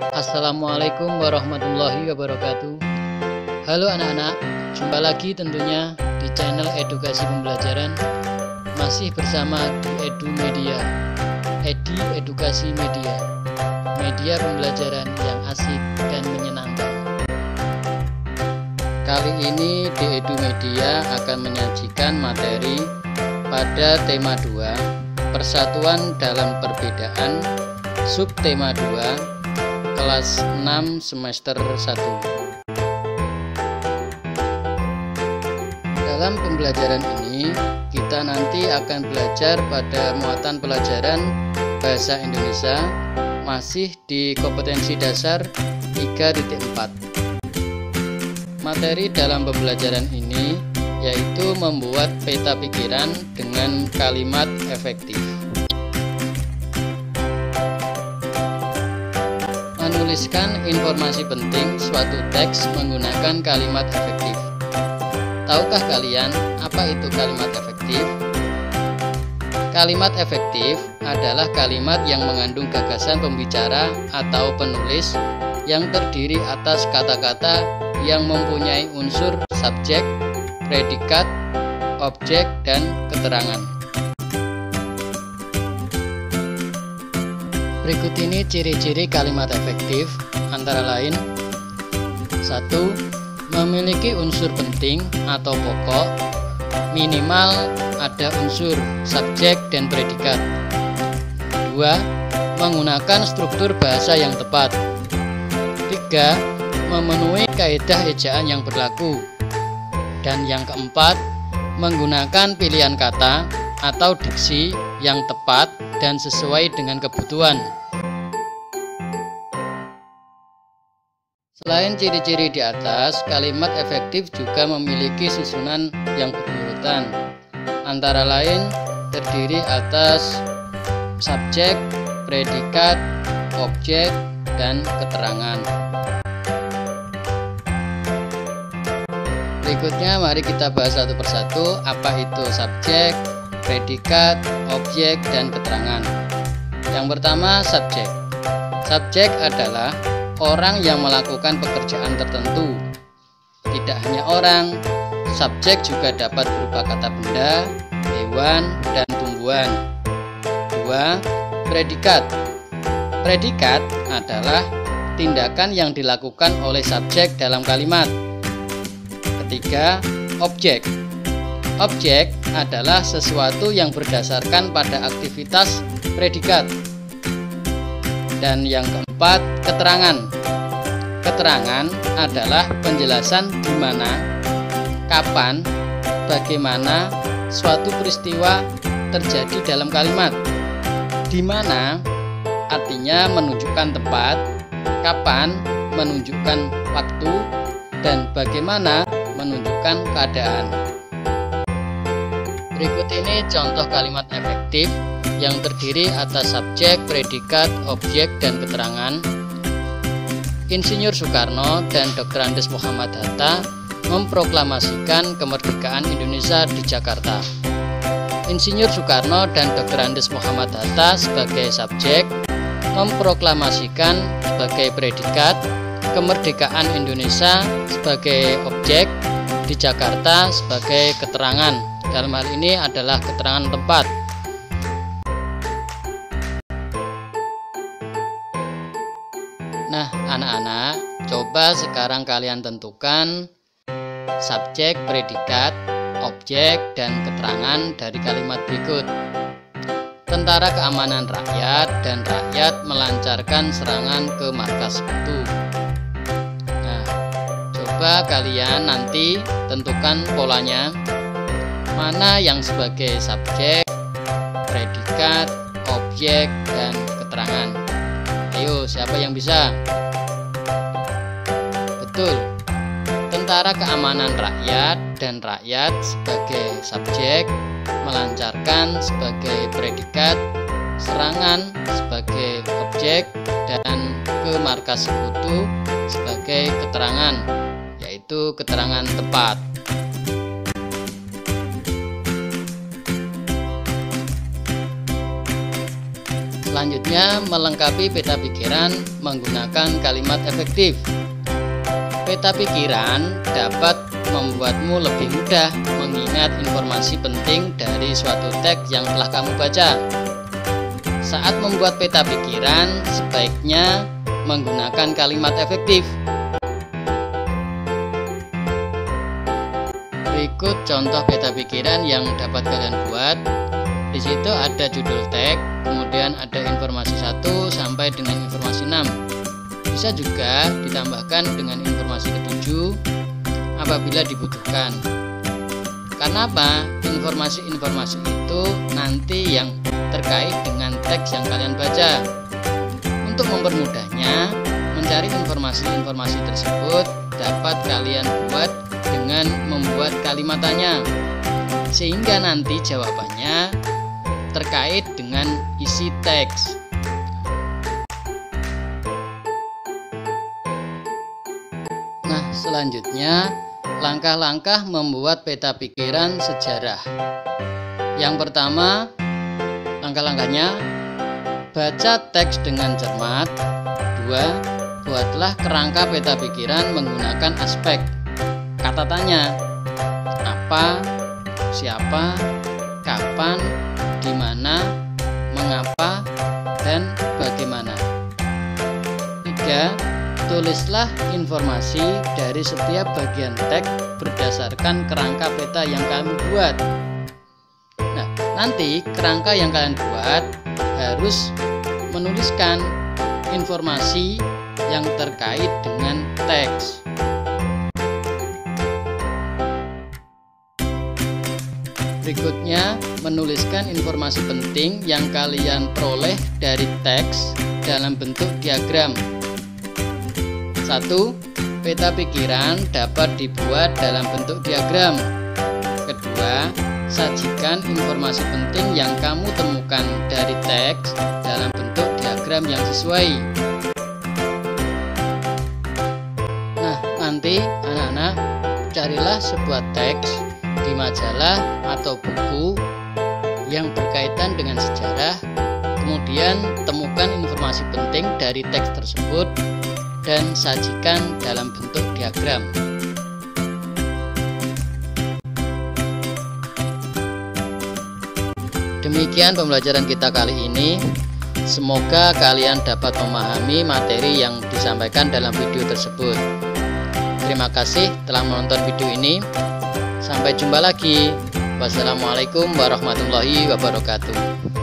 Assalamualaikum warahmatullahi wabarakatuh. Halo anak-anak, jumpa lagi tentunya di channel edukasi pembelajaran. Masih bersama di Edu Media, Edi Edukasi Media, media pembelajaran yang asik dan menyenangkan. Kali ini di Edu Media akan menyajikan materi pada tema 2, Persatuan dalam Perbedaan, subtema 2, kelas 6 semester 1. Dalam pembelajaran ini kita nanti akan belajar pada muatan pelajaran Bahasa Indonesia, masih di kompetensi dasar 3.4. Materi dalam pembelajaran ini yaitu membuat peta pikiran dengan kalimat efektif. Menuliskan informasi penting suatu teks menggunakan kalimat efektif. Tahukah kalian apa itu kalimat efektif? Kalimat efektif adalah kalimat yang mengandung gagasan pembicara atau penulis yang terdiri atas kata-kata yang mempunyai unsur subjek, predikat, objek, dan keterangan. Berikut ini ciri-ciri kalimat efektif, antara lain: 1. Memiliki unsur penting atau pokok, minimal ada unsur subjek dan predikat. 2. Menggunakan struktur bahasa yang tepat. 3. Memenuhi kaedah ejaan yang berlaku. Dan yang keempat, menggunakan pilihan kata atau diksi yang tepat dan sesuai dengan kebutuhan. Selain ciri-ciri di atas, kalimat efektif juga memiliki susunan yang berurutan, antara lain terdiri atas subjek, predikat, objek, dan keterangan. Berikutnya mari kita bahas satu persatu apa itu subjek, predikat, objek, dan keterangan. Yang pertama, subjek. Subjek adalah orang yang melakukan pekerjaan tertentu. Tidak hanya orang, subjek juga dapat berupa kata benda, hewan, dan tumbuhan. 2. Predikat. Predikat adalah tindakan yang dilakukan oleh subjek dalam kalimat. 3. Objek. Objek adalah sesuatu yang berdasarkan pada aktivitas predikat. Dan yang keempat, keterangan. Keterangan adalah penjelasan di mana, kapan, bagaimana suatu peristiwa terjadi dalam kalimat. Di mana artinya menunjukkan tempat, kapan menunjukkan waktu, dan bagaimana menunjukkan keadaan. Berikut ini contoh kalimat efektif yang terdiri atas subjek, predikat, objek, dan keterangan. Insinyur Soekarno dan Dr. Andes Muhammad Hatta memproklamasikan kemerdekaan Indonesia di Jakarta. Insinyur Soekarno dan Dr. Andes Muhammad Hatta sebagai subjek memproklamasikan sebagai predikat, kemerdekaan Indonesia sebagai objek, di Jakarta sebagai keterangan. Dalam hal ini adalah keterangan tempat. Nah, anak-anak, coba sekarang kalian tentukan subjek, predikat, objek, dan keterangan dari kalimat berikut. Tentara keamanan rakyat dan rakyat melancarkan serangan ke markas sekutu. Coba kalian nanti tentukan polanya, mana yang sebagai subjek, predikat, objek, dan keterangan. Ayo, siapa yang bisa? Betul, tentara keamanan rakyat dan rakyat sebagai subjek, melancarkan sebagai predikat, serangan sebagai objek, dan ke markas sekutu sebagai keterangan, yaitu keterangan tepat. Selanjutnya, melengkapi peta pikiran menggunakan kalimat efektif. Peta pikiran dapat membuatmu lebih mudah mengingat informasi penting dari suatu teks yang telah kamu baca. Saat membuat peta pikiran, sebaiknya menggunakan kalimat efektif. Berikut contoh peta pikiran yang dapat kalian buat. Di situ ada judul teks, kemudian ada informasi 1 sampai dengan informasi 6. Bisa juga ditambahkan dengan informasi ke-7 apabila dibutuhkan. Karena apa? Informasi-informasi itu nanti yang terkait dengan teks yang kalian baca. Untuk mempermudahnya, mencari informasi-informasi tersebut dapat kalian buat dengan membuat kalimat tanya, sehingga nanti jawabannya terkait dengan isi teks. Nah, selanjutnya langkah-langkah membuat peta pikiran sejarah. Yang pertama, langkah-langkahnya: baca teks dengan cermat. 2. Buatlah kerangka peta pikiran menggunakan aspek kata tanya: apa, siapa, kapan, di mana, mengapa, dan bagaimana. 3. Tulislah informasi dari setiap bagian teks berdasarkan kerangka peta yang kamu buat. Nah, nanti kerangka yang kalian buat harus menuliskan informasi yang terkait dengan teks. Berikutnya, menuliskan informasi penting yang kalian peroleh dari teks dalam bentuk diagram. 1. Peta pikiran dapat dibuat dalam bentuk diagram. Kedua, sajikan informasi penting yang kamu temukan dari teks dalam bentuk diagram yang sesuai. Nah, nanti anak-anak carilah sebuah teks di majalah atau buku yang berkaitan dengan sejarah, kemudian temukan informasi penting dari teks tersebut dan sajikan dalam bentuk diagram. Demikian pembelajaran kita kali ini. Semoga kalian dapat memahami materi yang disampaikan dalam video tersebut. Terima kasih telah menonton video ini. Sampai jumpa lagi. Wassalamualaikum warahmatullahi wabarakatuh.